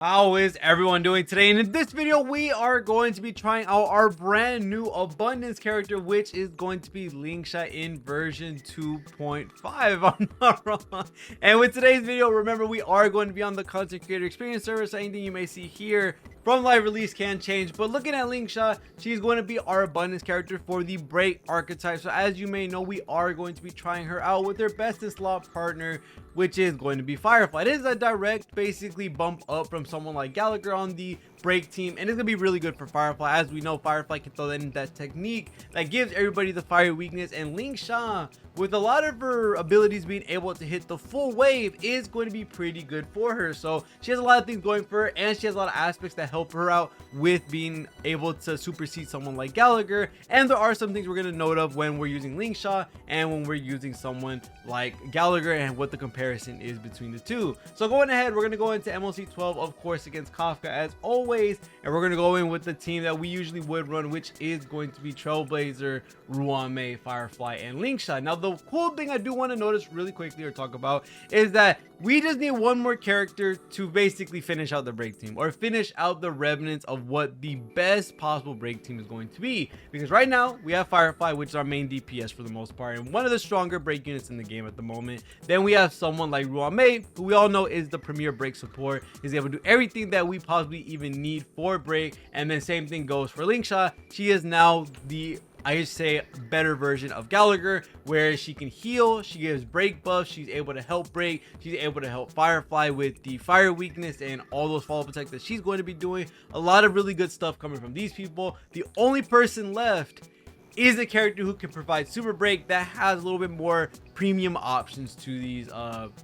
How is everyone doing today? And in this video, we are going to be trying out our brand new abundance character, which is going to be Lingsha in version 2.5, if I'm not wrong. And with today's video, remember, we are going to be on the content creator experience server, so anything you may see here from live release can change. But looking at Lingsha, she's going to be our abundance character for the break archetype. So as you may know, we are going to be trying her out with her bestest slot partner, which is going to be Firefly. It is a direct basically bump up from someone like Gallagher on the break team, and it's gonna be really good for Firefly. As we know, Firefly can throw that in that technique that gives everybody the fire weakness, and Lingsha, with a lot of her abilities being able to hit the full wave, is going to be pretty good for her. So she has a lot of things going for her, and she has a lot of aspects that help her out with being able to supersede someone like Gallagher. And there are some things we're going to note of when we're using Lingsha and when we're using someone like Gallagher, and what the comparison is between the two. So going ahead, we're going to go into MLC 12, of course, against Kafka as always, and we're going to go in with the team that we usually would run, which is going to be Trailblazer, Ruan, Firefly, and Lingsha. Now, the cool thing I do want to notice really quickly or talk about is that we just need one more character to basically finish out the break team, or finish out the remnants of what the best possible break team is going to be. Because right now we have Firefly, which is our main DPS for the most part, and one of the stronger break units in the game at the moment. Then we have someone like Ruan, who we all know is the premier break support, is able to do everything that we possibly even need for break. And then same thing goes for Lingsha. She is now the, I say, better version of Gallagher, where she can heal, she gives break buffs, she's able to help break, she's able to help Firefly with the fire weakness and all those follow-up attacks that she's going to be doing. A lot of really good stuff coming from these people. The only person left is a character who can provide super break that has a little bit more premium options to these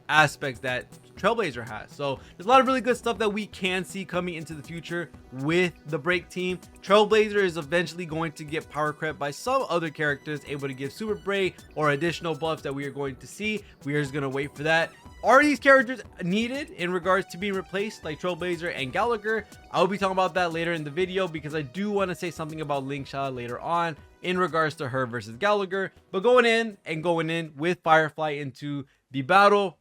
aspects that Trailblazer has. So there's a lot of really good stuff that we can see coming into the future with the break team. Trailblazer is eventually going to get power crept by some other characters able to give super break or additional buffs that we are going to see. We are just going to wait for that. Are these characters needed in regards to being replaced like Trailblazer and Gallagher? I'll be talking about that later in the video, because I do want to say something about Lingsha later on in regards to her versus Gallagher. But going in with Firefly into the battle,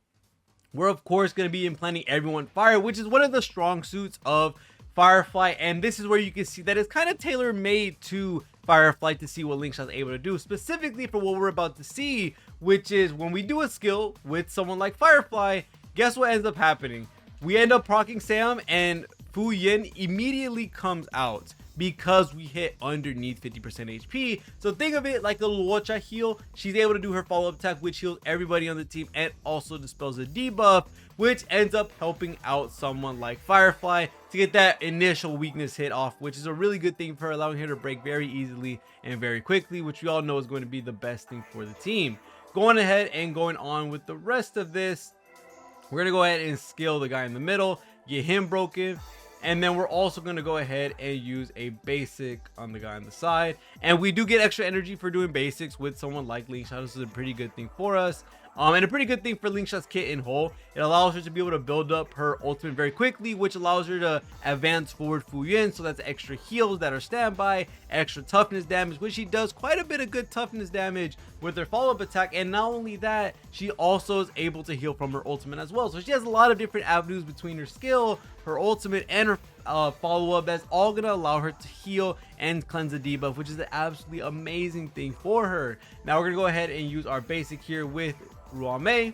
we're of course going to be implanting everyone fire, which is one of the strong suits of Firefly. And this is where you can see that it's kind of tailor made to Firefly to see what Lingsha is able to do, specifically for what we're about to see, which is when we do a skill with someone like Firefly, guess what ends up happening? We end up proccing Sam, and Fu Yin immediately comes out because we hit underneath 50% HP. So think of it like a Luocha heal. She's able to do her follow-up attack, which heals everybody on the team and also dispels a debuff, which ends up helping out someone like Firefly to get that initial weakness hit off, which is a really good thing for allowing her to break very easily and very quickly, which we all know is going to be the best thing for the team. Going ahead and going on with the rest of this, we're going to go ahead and skill the guy in the middle, get him broken. And then we're also going to go ahead and use a basic on the guy on the side. And we do get extra energy for doing basics with someone like Lingsha. This is a pretty good thing for us. And a pretty good thing for Lingsha's kit in whole. It allows her to be able to build up her ultimate very quickly, which allows her to advance forward Fu Yin. So that's extra heals that are standby, extra toughness damage, which she does quite a bit of good toughness damage with her follow-up attack. And not only that, she also is able to heal from her ultimate as well. So she has a lot of different avenues between her skill, her ultimate, and her follow-up that's all gonna allow her to heal and cleanse the debuff, which is an absolutely amazing thing for her. Now we're gonna go ahead and use our basic here with Ruan, and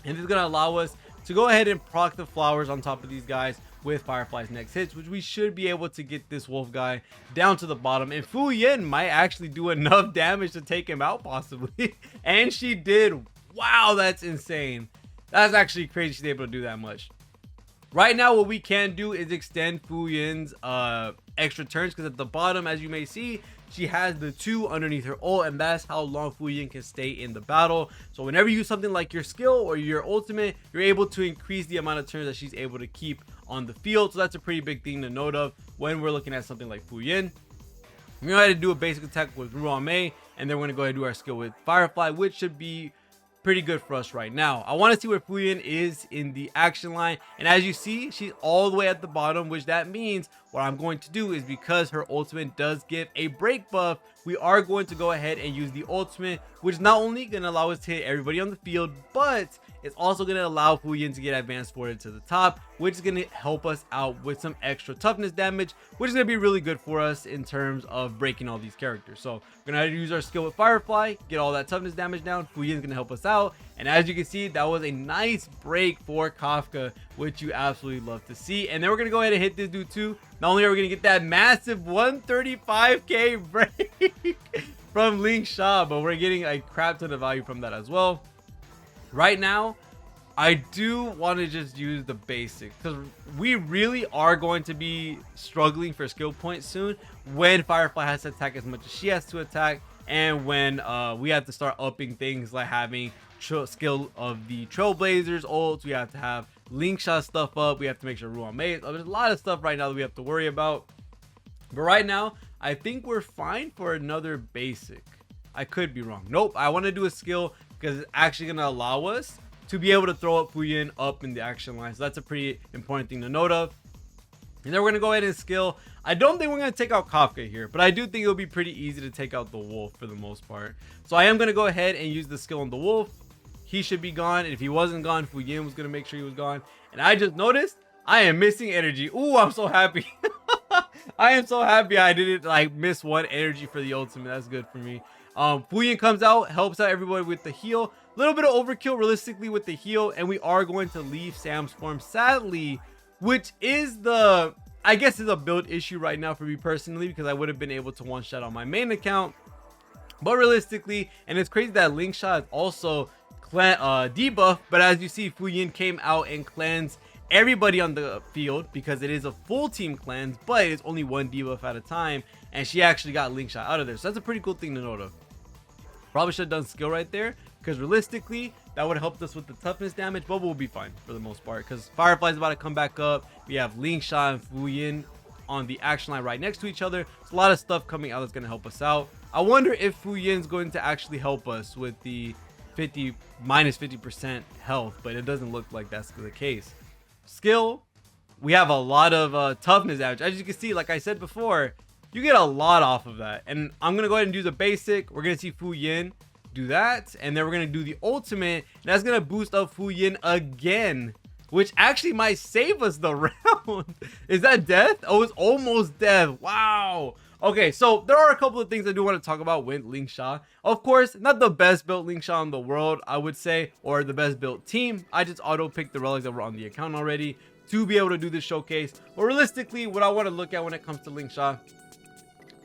this is gonna allow us to go ahead and proc the flowers on top of these guys with Firefly's next hits, which we should be able to get this wolf guy down to the bottom. And Fu Yin might actually do enough damage to take him out possibly. And she did. Wow, that's insane. That's actually crazy she's able to do that much. Right now, what we can do is extend Fu Yin's extra turns, because at the bottom, as you may see, she has the 2 underneath her ult, and that's how long Fu Yin can stay in the battle. So whenever you use something like your skill or your ultimate, you're able to increase the amount of turns that she's able to keep on the field. So that's a pretty big thing to note of when we're looking at something like Fu Yin. We're going to go ahead and do a basic attack with Ruan, and then we're going to go ahead and do our skill with Firefly, which should be pretty good for us right now. I want to see where Fu Yin is in the action line, and as you see, she's all the way at the bottom, which that means what I'm going to do is, because her ultimate does give a break buff, we are going to go ahead and use the ultimate, which is not only going to allow us to hit everybody on the field, but it's also going to allow Fu Yin to get advanced forward to the top, which is going to help us out with some extra toughness damage, which is going to be really good for us in terms of breaking all these characters. So we're going to use our skill with Firefly, get all that toughness damage down. Fu Yin is going to help us out. And as you can see, that was a nice break for Kafka, which you absolutely love to see. And then we're going to go ahead and hit this dude too. Not only are we going to get that massive 135k break from Lingsha, but we're getting a crap ton of value from that as well. Right now, I do want to just use the basics, because we really are going to be struggling for skill points soon when Firefly has to attack as much as she has to attack, and when we have to start upping things like having skill of the Trailblazers ults. We have to have Lingsha stuff up. We have to make sure Ruan May. There's a lot of stuff right now that we have to worry about. But right now, I think we're fine for another basic. I could be wrong. Nope. I want to do a skill because it's actually going to allow us to be able to throw up Fu Yin up in the action line. So that's a pretty important thing to note of. And then we're going to go ahead and skill. I don't think we're going to take out Kafka here, but I do think it'll be pretty easy to take out the wolf for the most part. So I am going to go ahead and use the skill on the wolf. He should be gone. And if he wasn't gone, Fu Yin was going to make sure he was gone. And I just noticed I am missing energy. Ooh, I'm so happy. I am so happy I didn't like miss one energy for the ultimate. That's good for me. Fu Yin comes out, helps out everybody with the heal. A little bit of overkill realistically with the heal. And we are going to leave Sam's form, sadly, which is the, I guess, is a build issue right now for me personally, because I would have been able to one shot on my main account. But realistically, and it's crazy that Lingsha is also debuff, but as you see, Fu Yin came out and cleansed everybody on the field because it is a full team cleanse, but it's only one debuff at a time, and she actually got Lingsha out of there. So that's a pretty cool thing to note of. Probably should have done skill right there, because realistically that would have helped us with the toughness damage, but we'll be fine for the most part because Firefly's about to come back up. We have Lingsha and Fu Yin on the action line right next to each other. There's a lot of stuff coming out that's going to help us out. I wonder if Fu Yin's going to actually help us with the minus 50% health, but it doesn't look like that's the case. Skill, we have a lot of toughness damage. As you can see, like I said before, you get a lot off of that. And I'm going to go ahead and do the basic. We're going to see Fu Yin do that, and then we're going to do the ultimate, and that's going to boost up Fu Yin again, which actually might save us the round. Is that death? Oh, it's almost death. Wow. Okay, so there are a couple of things I do want to talk about with Lingsha. Of course, not the best built Lingsha in the world, I would say, or the best built team. I just auto-picked the relics that were on the account already to be able to do this showcase. But realistically, what I want to look at when it comes to Lingsha,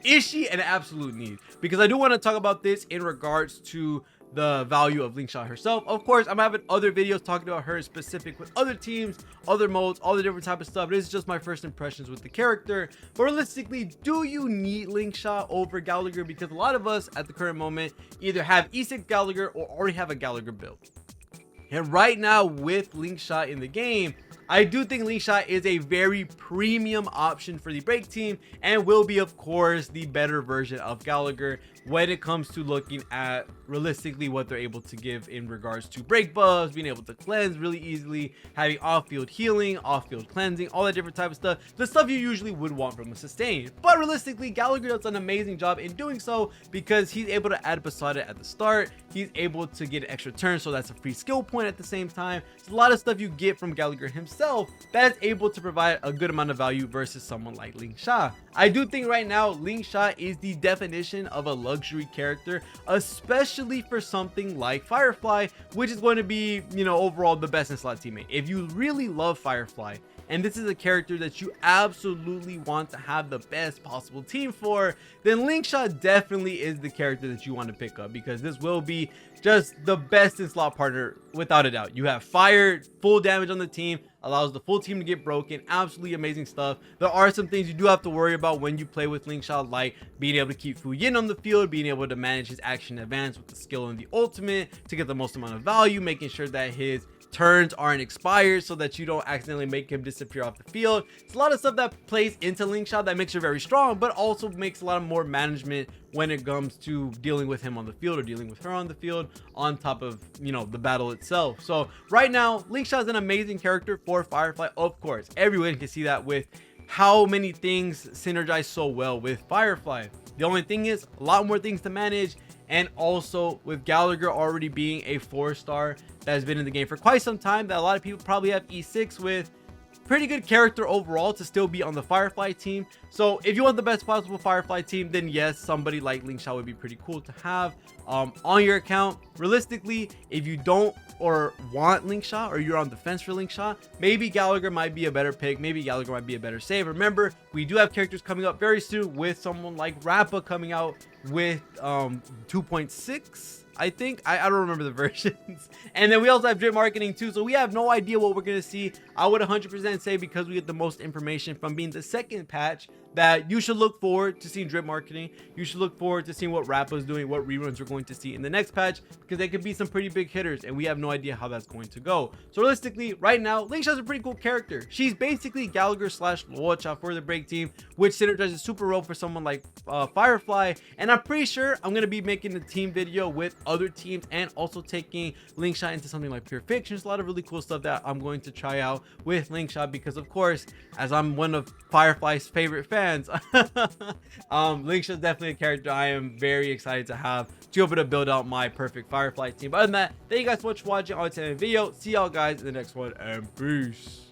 is she an absolute need? Because I do want to talk about this in regards to the value of Lingsha herself. Of course, I'm having other videos talking about her specific with other teams, other modes, all the different type of stuff. This is just my first impressions with the character. But realistically, do you need Lingsha over Gallagher? Because a lot of us at the current moment either have E6 Gallagher or already have a Gallagher build. And right now with Lingsha in the game, I do think Lingsha is a very premium option for the break team and will be, of course, the better version of Gallagher when it comes to looking at realistically what they're able to give in regards to break buffs, being able to cleanse really easily, having off-field healing, off-field cleansing, all that different type of stuff, the stuff you usually would want from a sustain. But realistically, Gallagher does an amazing job in doing so because he's able to add Basada at the start. He's able to get an extra turn, so that's a free skill point at the same time. It's a lot of stuff you get from Gallagher himself that is able to provide a good amount of value versus someone like Lingsha. I do think right now Lingsha is the definition of a luxury character, especially for something like Firefly, which is going to be, you know, overall the best in slot teammate. If you really love Firefly and this is a character that you absolutely want to have the best possible team for, then Lingsha definitely is the character that you want to pick up, because this will be just the best in slot partner without a doubt. You have fire, full damage on the team, allows the full team to get broken, absolutely amazing stuff. There are some things you do have to worry about when you play with Lingsha, like being able to keep Fu Yin on the field, being able to manage his action advance with the skill and the ultimate to get the most amount of value, making sure that his turns aren't expired so that you don't accidentally make him disappear off the field. It's a lot of stuff that plays into Lingsha that makes her very strong, but also makes a lot of more management when it comes to dealing with him on the field or dealing with her on the field on top of, you know, the battle itself. So right now Lingsha is an amazing character for Firefly. Of course, everyone can see that with how many things synergize so well with Firefly. The only thing is a lot more things to manage, and also with Gallagher already being a 4-star that has been in the game for quite some time, that a lot of people probably have E6 with. Pretty good character overall to still be on the Firefly team. So if you want the best possible Firefly team, then yes, somebody like Lingsha would be pretty cool to have on your account. Realistically, if you don't or want Lingsha, or you're on the fence for Lingsha, maybe Gallagher might be a better pick. Maybe Gallagher might be a better save. Remember, we do have characters coming up very soon with someone like REHOO coming out with 2.6. I think I don't remember the versions. And then we also have drip marketing too, so we have no idea what we're gonna see. I would 100% say, because we get the most information from being the second patch, that you should look forward to seeing drip marketing. You should look forward to seeing what REHOO is doing, what reruns we're going to see in the next patch, because they could be some pretty big hitters, and we have no idea how that's going to go. So realistically, right now, Lingsha is a pretty cool character. She's basically Gallagher slash Luocha for the break team, which synergizes super well for someone like Firefly. And I'm pretty sure I'm gonna be making a team video with other teams, and also taking Lingsha into something like Pure Fiction. There's a lot of really cool stuff that I'm going to try out with Lingsha, because of course, as I'm one of Firefly's favorite fans, Lingsha is definitely a character I am very excited to have to be able to build out my perfect Firefly team. But other than that, thank you guys so much for watching. I'll end the video. See y'all guys in the next one, and peace.